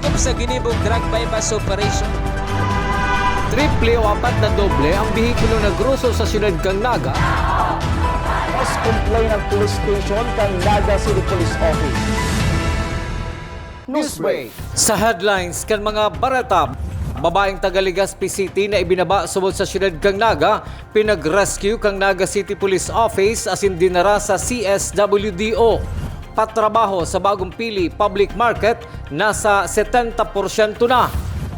Sakop sa ginibong drug bypass operation. Triple o apat na doble ang bihikulo na gruso sa siyudad kang Naga. Mas complain ng police station kang Naga City Police Office. Newsbreak. Sa headlines kan mga barata, babaeng taga Legazpi City na ibinaba subod sa siyudad kang Naga, pinag-rescue kang Naga City Police Office asin dinara sa CSWDO. Patrabaho sa Bagong Pili Public Market, nasa 70% na.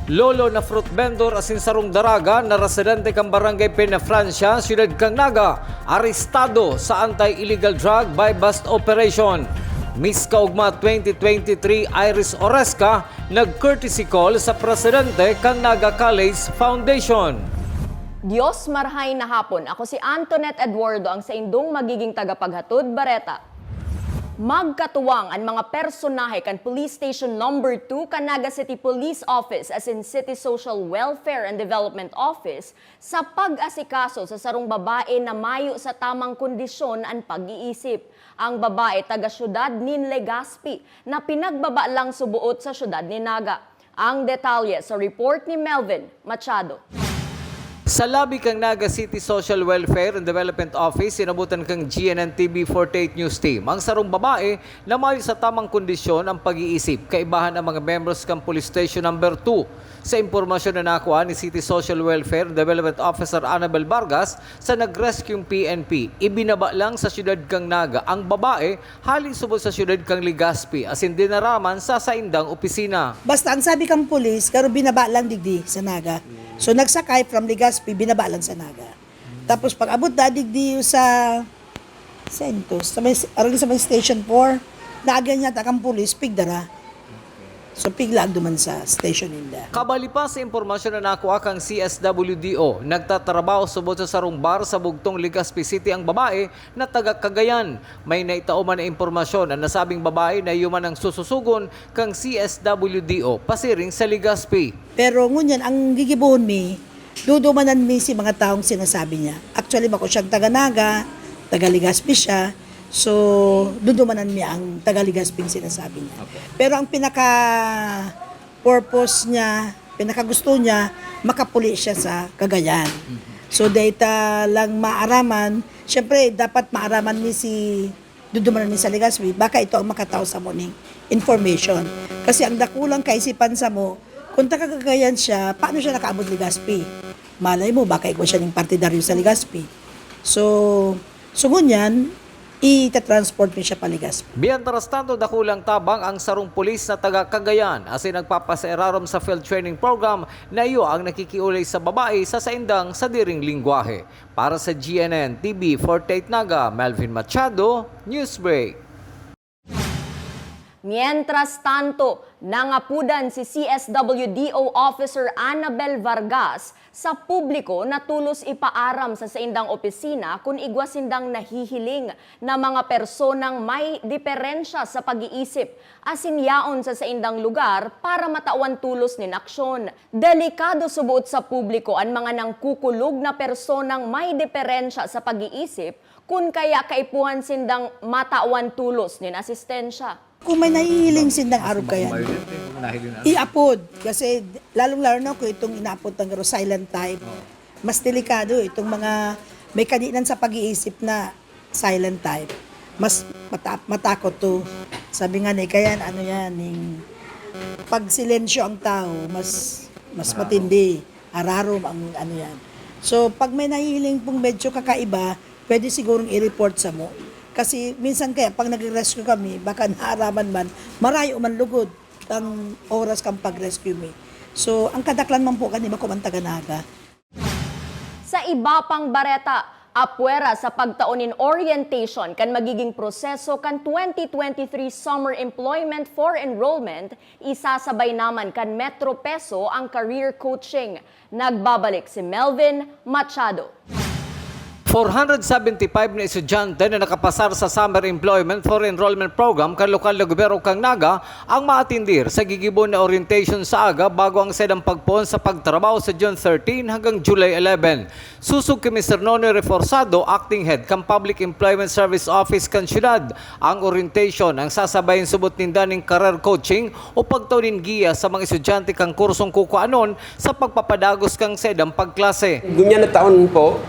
Lolo na fruit vendor asin sarong daraga na residente kang Barangay Penafrancia, siyudad kang Naga, arestado sa anti-illegal drug by bust operation. Miss Kaugma 2023 Iris Oresca nag-courtesy call sa presidente kang Naga College Foundation. Diyos marhay na hapon. Ako si Antoinette Eduardo, ang sa indong magiging tagapaghatod bareta. Magkatuwang ang mga personahe kan Police Station Number 2 kan Naga City Police Office as in City Social Welfare and Development Office sa pag-asikaso sa sarong babae na mayo sa tamang kondisyon ang pag-iisip. Ang babae taga-syudad nin Legazpi na pinagbaba lang subuot sa syudad ni Naga. Ang detalye sa report ni Melvin Machado. Sa labi kang Naga City Social Welfare and Development Office, sinabutan kang GNN TV 48 News Team. Ang sarong babae na mayo sa tamang kondisyon ang pag-iisip. Kaibahan ang mga members kang Police Station Number 2. Sa impormasyon na nakuha ni City Social Welfare and Development Officer Annabel Vargas sa nag-rescue PNP, ibinaba lang sa siyudad kang Naga ang babae halin subod sa siyudad kang Legazpi asin dinaraman sa saindang opisina. Basta ang sabi kang pulis, karo binaba lang digdi sa Naga. So nagsakay from Legazpi, binaba lang sa Naga. Tapos pag abot na digdi sa Sentos, sa may Station 4, naagan niya kang pulis, pigdara. So pigla duman sa station nila. Kabali pa sa impormasyon na nakuha kang CSWDO, nagtatrabaho subod sa sarong bar sa Bugtong Legazpi City ang babae na taga Cagayan. May naitauman na impormasyon na nasabing babae na yuman ang sususugon kang CSWDO pasiring sa Legazpi. Pero ngunyan, ang gigibuhon mi, dudumanan mi si mga taong sinasabi niya. Actually, bako siyang taga-Naga, taga-Legazpi siya. So, dudumanan niya ang taga-Legazpi sinasabi niya. Okay. Pero ang pinaka-purpose niya, pinaka-gusto niya, makapuli siya sa Cagayan. So, data lang maaraman, syempre, dapat maaraman ni si dudumanan ni sa Legazpi, baka ito ang makatao sa morning information. Kasi ang dakulang kaisipan sa mo, kung taga-Cagayan siya, paano siya nakaabot Legazpi? Malay mo, baka ikaw siya ng partidaryo sa Legazpi. So ngunyan, ita-transport mo siya pa Legazpi. Biyantaras tanto dakulang tabang ang sarong pulis na taga Cagayan asin nagpapasaerarom sa field training program na iyo ang nakikiulay sa babae sa saindang sa diring lingwahe. Para sa GNN TV 48 Naga, Melvin Machado, Newsbreak. Mientras tanto, nangapudan si CSWDO Officer Annabel Vargas sa publiko na tulos ipaaram sa saindang opisina kung igwasindang nahihiling na mga personang may diferensya sa pag-iisip asin yaon sa saindang lugar para matawan tulos nin aksyon. Delikado subuot sa publiko ang mga nangkukulog na personang may diferensya sa pag-iisip kung kaya kaipuhan sindang matawan tulos nin asistensya. Kung may nahihiling sindang araw kaya, iapod. Kasi lalong-lalo na kung itong inaapod ng silent type, mas delikado itong mga may kaninan sa pag-iisip na silent type. Mas matakot to. Sabi nga ni, kaya ano yan, pag silensyo ang tao, mas matindi. Ararom ang ano yan. So, pag may nahihiling pong medyo kakaiba, pwede sigurong i-report sa mo. Kasi minsan kaya, pag nag-rescue kami, baka naaraman man, marayo man lugod ang oras kang pag-rescue me. So, ang kadaklan man po kanima ko man taga-Naga. Sa iba pang bareta, apwera sa pagtaunin orientation kan magiging proseso kan 2023 Summer Employment for Enrollment, isasabay naman kan Metro Peso ang career coaching. Nagbabalik si Melvin Machado. 475 na estudyante na nakapasar sa Summer Employment for Enrollment Program kan lokal na gobyerno kang Naga ang maatindir sa gigibon na orientation sa aga bago ang sedang pagpon sa pagtrabaho sa June 13 hanggang July 11. Susug kay Mr. Nonoy Reforzado, Acting Head kan Public Employment Service Office kan syudad. Ang orientation ang sasabayin subot ninda ning career coaching o pagtawnin giya sa mga estudyante kang kursong kukuanon sa pagpapadagos kang sedang pagklase. Ganyan na taon po,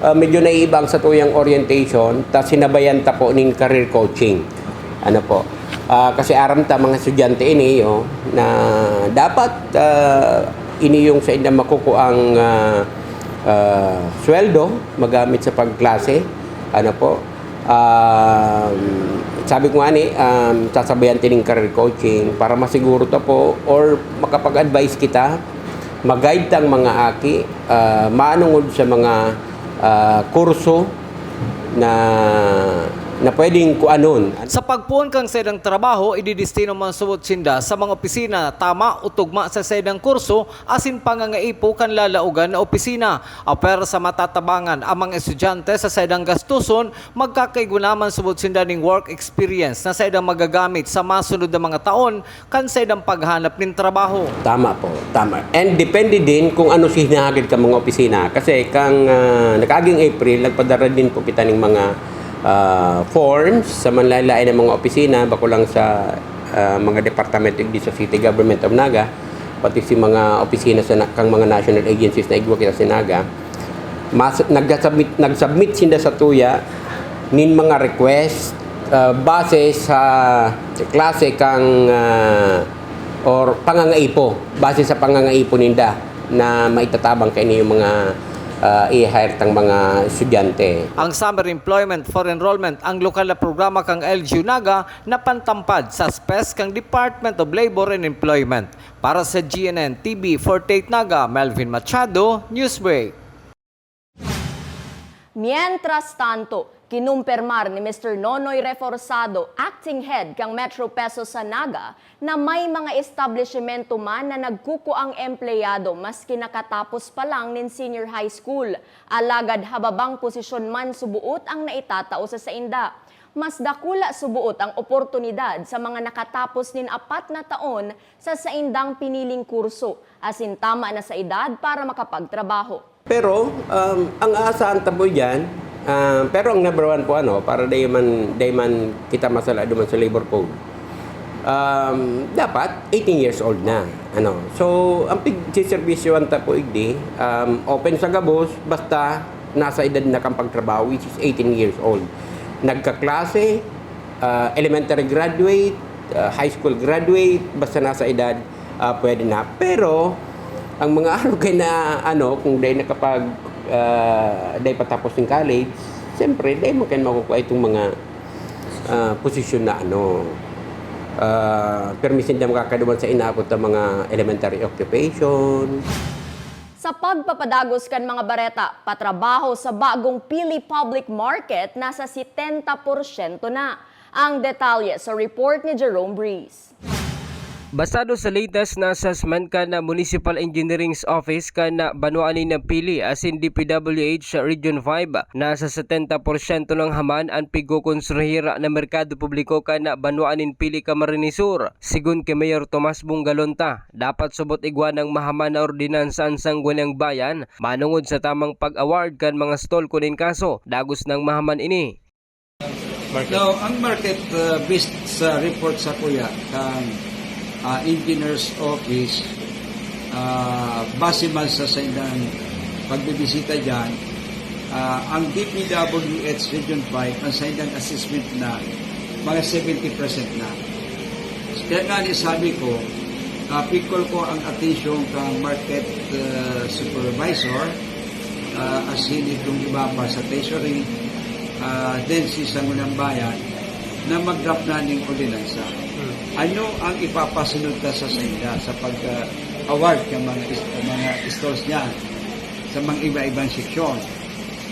medyo naiibang sa tuyang orientation, tapos sinabayan ta po ng career coaching. Ano po? Kasi aram ta mga estudyante ini na dapat ini yung sa inda makukuang sweldo magamit sa pagklase. Ano po? Sabi ko nga ni, sasabayan tining career coaching para masiguro ta po or makapag-advise kita, mag-guide tang mga aki, maanungod sa mga kurso na pwedeng kuanon. Sa pagpuon kang sedang trabaho, ididestino man subot sinda sa mga opisina tama o tugma sa sedang kurso asin pangangaipo kan lalaugan na opisina. Pero sa matatabangan ang mga estudyante sa sedang gastuson, magkakaigunaman subot sinda ning work experience na sedang magagamit sa masunod na mga taon kan sedang paghanap ng trabaho. Tama po, tama. And depende din kung ano sinahagid ka mga opisina. Kasi kang nakaging April, nagpadara din po kita ng mga forms sa manlalain ng mga opisina, bako lang sa mga departamento di sa City Government of Naga, pati si mga opisina sa kang mga national agencies na igwa kita sa Naga. Nag-submit sinda sa tuya nin mga request base sa klase kang or pangangaipo, base sa pangangaipo ninda na maitatabang kay yung mga i-hire tang mga estudyante. Ang Summer Employment for Enrollment ang lokal na programa kang LGU Naga na pantampad sa SPES kang Department of Labor and Employment. Para sa GNN TV 48 Naga, Melvin Machado, Newsbreak. Mientras tanto, kinumpirmar ni Mr. Nonoy Reforzado, Acting Head kang Metro Peso sa Naga, na may mga establishmento man na nagkukuang empleyado maski nakatapos pa lang nin senior high school. Alagad hababang posisyon man subuot ang naitatao sa sainda. Mas dakula subuot ang oportunidad sa mga nakatapos nin 4 na taon sa saindang piniling kurso, asin tama na sa edad para makapagtrabaho. Pero ang aasahan tabo diyan, pero ang number one po para day man kita masala duman sa labor code. Dapat 18 years old na. So ang pagsiservisyo anta po igdi, open sa gabos basta nasa edad na kang pagtrabaho, which is 18 years old. Nagkaklase, elementary graduate, high school graduate, basta nasa edad pwede na. Pero ang mga araw kay na kung day nakapag day patapos ng college, siyempre day mo kayo makukuha itong mga posisyon na permission na makakaduman sa inaabot ng mga elementary occupation. Sa pagpapadagos kan mga bareta, patrabaho sa bagong Pili Public Market nasa 70% na. Ang detalye sa report ni Jerome Breeze. Basado sa latest na assessment ka na Municipal Engineering's Office ka na Banuanin ng Pili asin DPWH Region 5, nasa 70% ng haman ang pigukonstruhira na merkado publiko ka na Banuanin Pili Camarines Sur. Sigun kay Mayor Tomas Bungalonta, dapat subot igwa ng mahaman na ordinansa ang sanggunang bayan, manungod sa tamang pag-award kan mga stall kunin kaso, dagos ng mahaman ini. Now, ang market based sa report sa kuya kang Engineer's Office, base man sa saindang pagbibisita dyan, ang DPWH Region 5, ang saindang assessment na mga 70% na. Kaya nga sabi ko, pikol ko ang attention kang market supervisor, asin itong iba pa sa treasury, then si Sangunang Bayan, na mag-draft na ng ordinansa. Ano ang ipapasunod ka sa sainda sa pag-award ng mga stores niya sa mga iba-ibang seksyon?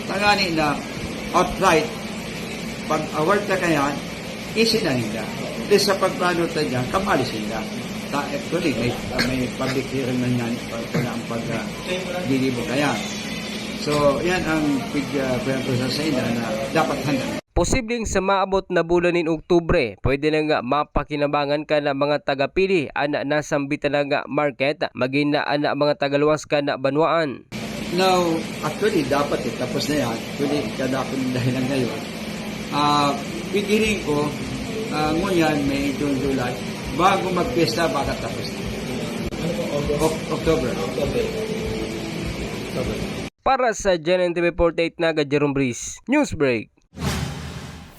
Tangani na outright, pag-award ka kaya, isinahin nila. Dahil sa pagplano tayo dyan, kamalisin nila. Actually, may public hearing na yan para ang pag-dilibo kaya. So, yan ang pinag sa ina na dapat handa. Posibleng sa maabot na bulan ng Oktubre, pwede na nga mapakinabangan ka na mga tagapili ana nasambitan na nga market, maging na ana mga tagaluwas ka na banwaan. Now, actually, dapat tapos na yan. Actually, kadapon dahil lang ngayon. Pigiling ko, ngunyan, May, June, July, bago mag-pesta, baka tapos na. October. Para sa GNN TV 48 Naga, Jerome Breeze, Newsbreak.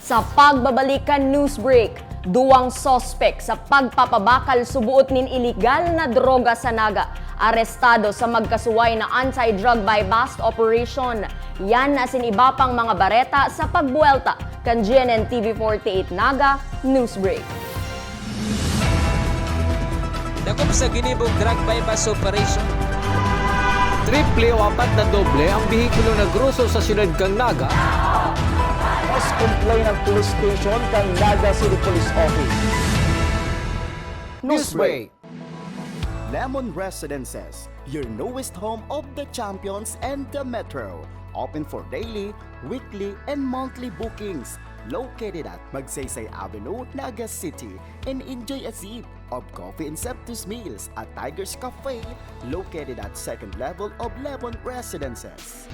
Sa pagbabalikan news break, duwang sospek sa pagpapabakal subuot nin iligal na droga sa Naga. Arestado sa magkasuway na anti-drug buy-bust operation. Yan na iba pang mga bareta sa pagbuelta kan GNN TV 48 Naga News Break. Dakop sa ginibog drug buy-bust operation. Triple o apat na doble ang bihikulo na gruso sa siyudad kang Naga. Mas complain ng police station kang Naga City Police Office. Newsbreak. Lemon Residences, your newest home of the champions and the metro. Open for daily, weekly, and monthly bookings. Located at Magsaysay Avenue, Naga City. And enjoy a sip of coffee and Septus meals at Tiger's Cafe, located at second level of Lemon Residences.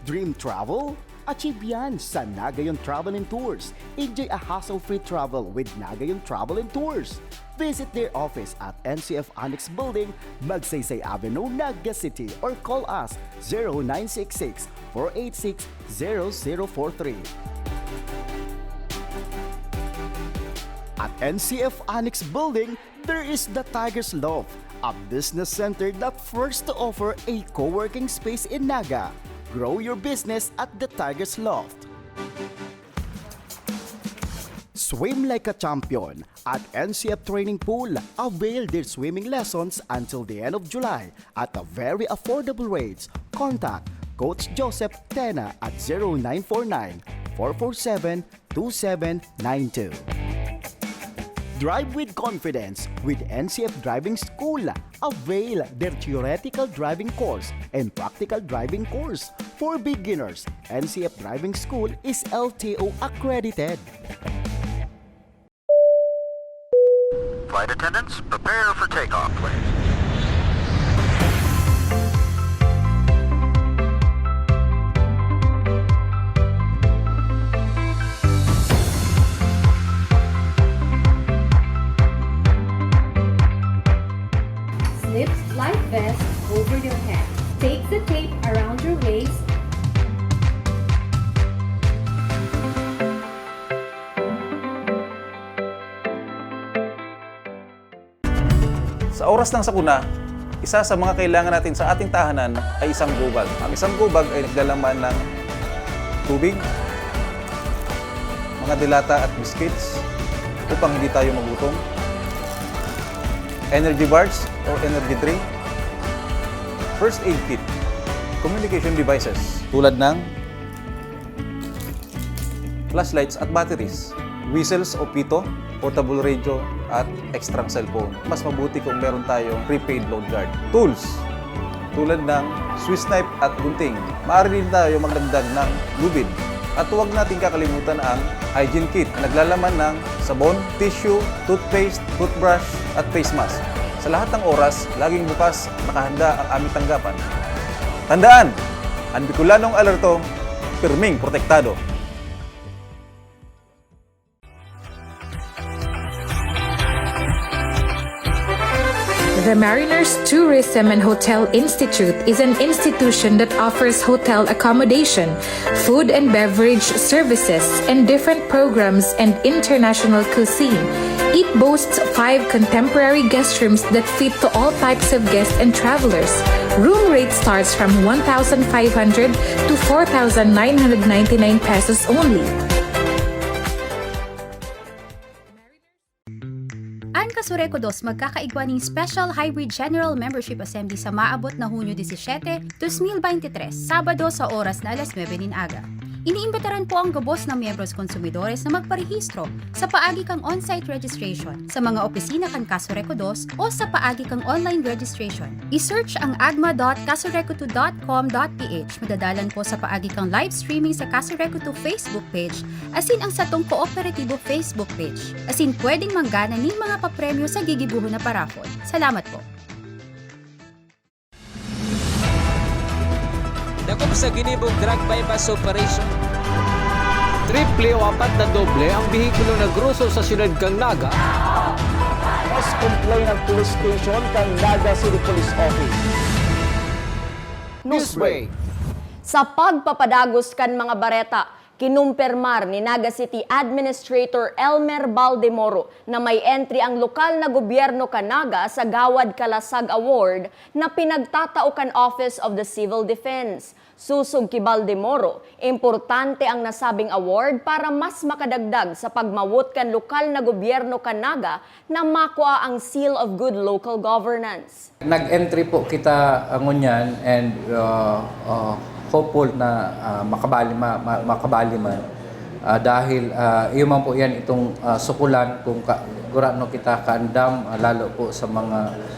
Dream travel? Achieve yan sa Nagayon Travel and Tours. Enjoy a hassle-free travel with Nagayon Travel and Tours. Visit their office at NCF Annex Building, Magsaysay Avenue, Naga City, or call us 0966-486-0043. At NCF Annex Building, there is the Tiger's Loft, a business center that first to offer a co-working space in Naga. Grow your business at the Tiger's Loft. Swim like a champion at NCF Training Pool. Avail their swimming lessons until the end of July at a very affordable rates. Contact Coach Joseph Tena at 0949-447-2792. Drive with confidence with NCF Driving School. Avail their theoretical driving course and practical driving course. For beginners, NCF Driving School is LTO accredited. Flight attendants, prepare for takeoff, please. Slip life vest over your head. Take the tape around your waist. Sa oras ng sakuna, isa sa mga kailangan natin sa ating tahanan ay isang gubag. Ang isang gubag ay naglalaman ng tubig, mga dilata at biscuits upang hindi tayo magutom, energy bars o energy drink, first aid kit, communication devices tulad ng flashlights at batteries, whistles o pito, portable radio at extra cellphone. Mas mabuti kung meron tayong prepaid load guard. Tools tulad ng Swiss knife at gunting. Maaari din tayo magdagdag ng lubid. At huwag natin kakalimutan ang hygiene kit na naglalaman ng sabon, tissue, toothpaste, toothbrush at face mask. Sa lahat ng oras, laging bukas nakahanda ang aming tanggapan. Tandaan, ang Bicolanong alerto, pirming protektado. The Mariners Tourism and Hotel Institute is an institution that offers hotel accommodation, food and beverage services, and different programs and international cuisine. It boasts 5 contemporary guest rooms that fit to all types of guests and travelers. Room rate starts from 1,500 to 4,999 pesos only. Ang Kasureco 2 magkakaigwaning Special Hybrid General Membership Assembly sa maabot na Hunyo 17, 2023, Sabado sa oras na 9:00 ng aga. Iniimbitaran po ang gabos ng miyembros konsumidores na magparehistro sa paagi kang on-site registration sa mga opisina kan Casureco 2 o sa paagi kang online registration. I-search ang agma.casureco2.com.ph. Madadalan po sa paagi kang live streaming sa Casureco 2 Facebook page asin ang satong kooperatibo Facebook page. Asin pwedeng manggana ning mga papremyo sa gigibuhon na parafol. Salamat po. Dakop sa ginibog drug bypass operation. Triple o apat na doble ang bihikulo na gruso sa siyudad kang Naga. Mas complain ng police station kang Naga City Police Office. Newsbreak. Sa pagpapadagos kan mga bareta, kinumpirmar ni Naga City Administrator Elmer Baldemoro na may entry ang lokal na gobyerno Naga sa Gawad Kalasag Award na pinagtatao kan Office of the Civil Defense. Susog ki Baldemoro, importante ang nasabing award para mas makadagdag sa pagmawot kan lokal na gobyerno Naga na makuha ang Seal of Good Local Governance. Nag-entry po kita ngunyan and hopeful na makabali man dahil iyo man po yan itong sukulan kung gurano kita kaandam lalo po sa mga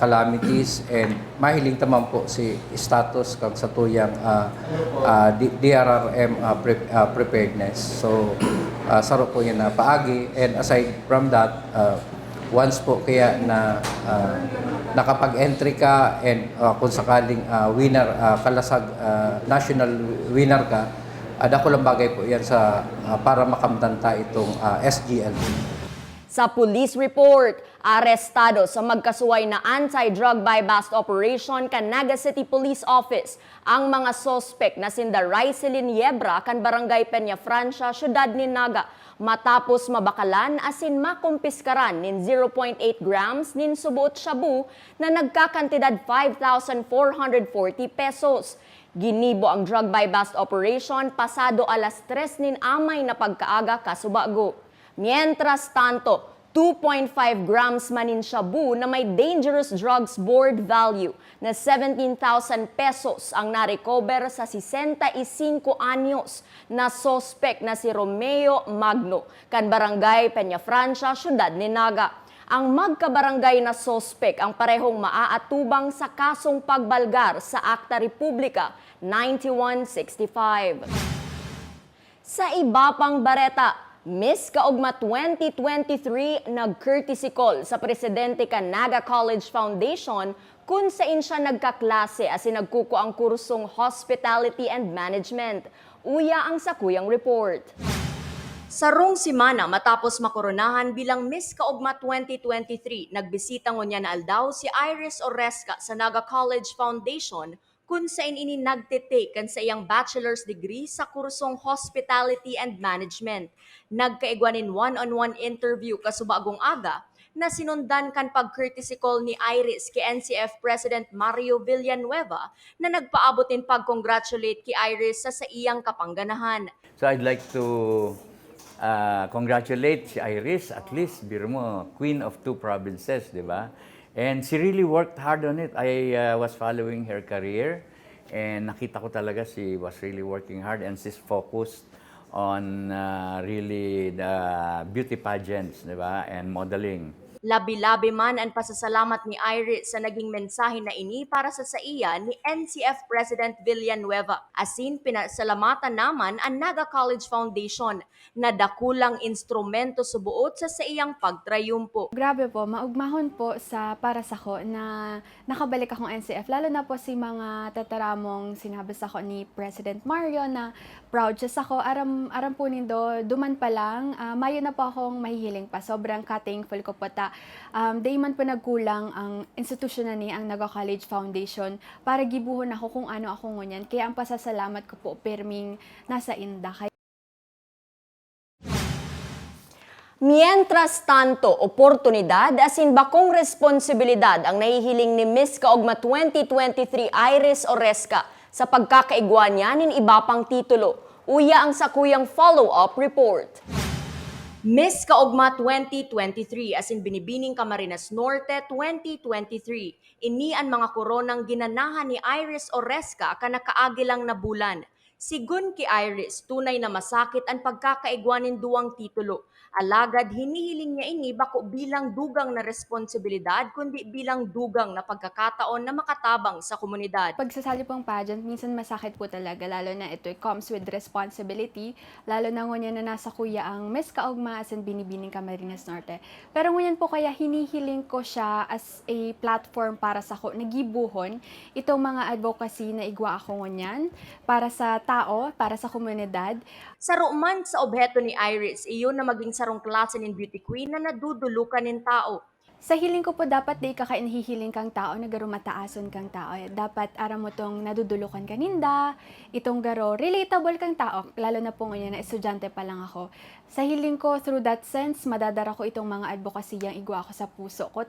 calamities and mahiling tamang po si status kag sa tuyang DRRM preparedness. So saro po yan na paagi and aside from that once po kaya na nakapag-entry ka and kung sakaling winner, kalasag national winner ka, dako lang bagay po yan sa para makamtanta itong SGL. Sa police report, arestado sa magkasuway na anti-drug buy-bust operation kan Naga City Police Office ang mga sospek na sinda Raicelin Yebra kan Barangay Peña Francia, syudad ni Naga, matapos mabakalan asin makumpiskaran nin 0.8 grams nin subuot shabu na nagkakantidad 5,440 pesos. Ginibo ang drug buy-bust operation pasado alas 3 nin amay na pagkaaga kasubago. Mientras tanto, 2.5 grams manin shabu na may Dangerous Drugs Board value na 17,000 pesos ang narecover sa 65 anyos na sospek na si Romeo Magno, kan Barangay Peña Francia, syudad ni Naga. Ang magkabarangay na sospek ang parehong maaatubang sa kasong pagbalgar sa Akta Republika 9165. Sa iba pang bareta, Miss Kaugma 2023 nag-courtesy call sa presidente kan Naga College Foundation kung saan siya nagkaklase asin nagkuko ang kursong Hospitality and Management. Uya ang sakuyang report. Sarong simana matapos makoronahan bilang Miss Kaugma 2023, nagbisita ngonya na aldaw si Iris Oresca sa Naga College Foundation kung saan ini nagtitake kan sa iyang bachelor's degree sa kursong Hospitality and Management. Nagkaigwanin one-on-one interview kasubagong aga na sinundan kan pag-courtesy call ni Iris kay NCF President Mario Villanueva na nagpaabotin pag-congratulate kay Iris sa iyang kapangganahan. So I'd like to congratulate si Iris, at least biro mo, Queen of 2 provinces, di ba? And she really worked hard on it. I was following her career and nakita ko talaga she was really working hard and she's focused on really the beauty pageants, di ba? And modeling. Labi-labi man ang pasasalamat ni Iris sa naging mensahe na ini para sa iya ni NCF President Villanueva. Asin pinasalamatan naman ang Naga College Foundation na dakulang instrumento subuot sa iyang pagtrayumpo. Grabe po, maugmahon po para sa ko na nakabalik akong NCF. Lalo na po si mga tataramong sinabi sa ko ni President Mario na proud siya sa ko. Aram po nindo, duman pa lang, mayo na po akong mahihiling pa. Sobrang ka-thankful ko po ta. Day man po nagkulang ang institusyon na ni ang Naga College Foundation para gibuhon ako kung ano ako ngunyan. Kaya ang pasasalamat ko po perming nasa inda. Mientras tanto, oportunidad asin bakong responsibilidad ang nahihiling ni Miss Kaugma 2023 Iris Oresca sa pagkakaigwa niya nin iba pang titulo. Uya ang sakuyang follow-up report. Miss Kaugma 2023 asin Binibining Camarines Norte 2023. Ini ang mga koronang ginanahan ni Iris Oresca kanakaagi lang na bulan. Sigun ki Iris, tunay na masakit ang pagkakaigwanin duwang titulo. Alagad hinihiling niya ini bako bilang dugang na responsibilidad kundi bilang dugang na pagkakataon na makatabang sa komunidad. Pagsasali pong pageant, minsan masakit po talaga, lalo na ito comes with responsibility, lalo na ngunyan na nasa kuya ang Miss Kaugma as in Binibining Camarines Norte. Pero ngunyan po kaya hinihiling ko siya as a platform para sa ko, nagibuhon itong mga advocacy na igwa ako ngunyan, para sa tao, para sa komunidad. Saruman sa obheto ni Iris, iyon na maging sarong klase ng beauty queen na nadudulukan ng tao. Sa hiling ko po, dapat di kakainhihiling kang tao na garo mataason kang tao. Dapat aram mo tong nadudulukan kaninda, itong garo relatable kang tao, lalo na po ngayon na estudyante pa lang ako. Sa hiling ko, through that sense, madadara ko itong mga advokasiyang igwa ko sa puso ko.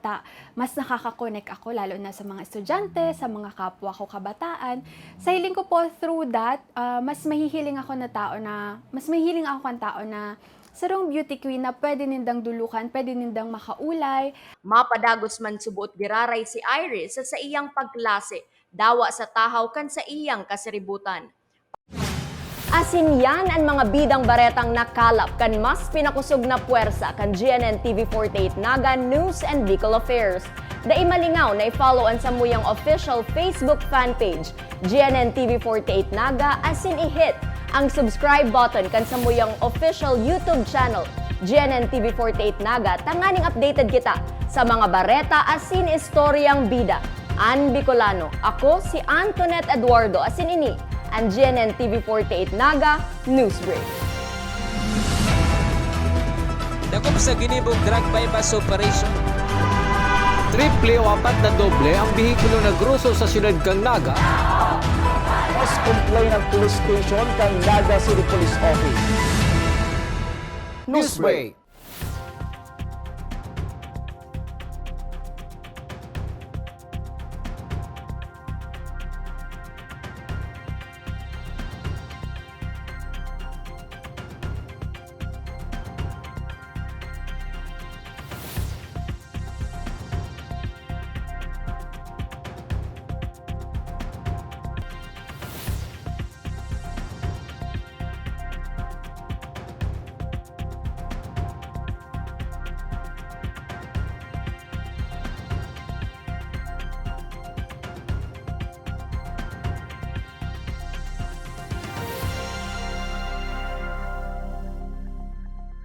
Mas nakakakonek ako, lalo na sa mga estudyante, sa mga kapwa ko kabataan. Sa hiling ko po, through that, mas mahihiling ako kang tao na sarong beauty queen na pwede nindang dulukan, pwede nindang makaulay. Mapadagos man subuot giraray si Iris sa iyang pagklase, dawa sa tahaw kan sa iyang kasiributan. Asin yan ang mga bidang baretang nakalap kan mas pinakusog na puwersa kan GNN TV48 Naga News and Bicol Affairs. Dai malingaw na i-follow ang samuyang official Facebook fan page, GNN TV48 Naga, asin i-hit ang subscribe button kan samuyang official YouTube channel, GNN TV48 Naga, tanganing updated kita sa mga bareta asin istoryang bida. An Bicolano, ako si Antoinette Eduardo, asin ini ang GNN TV48 Naga News Break. Dakop sa ginibog drug bypass operation. Triple o apat na doble ang bihikulo na gruso sa siyudad kang Naga. Mas complain ang police station kang Naga City Police Office. Newsbreak.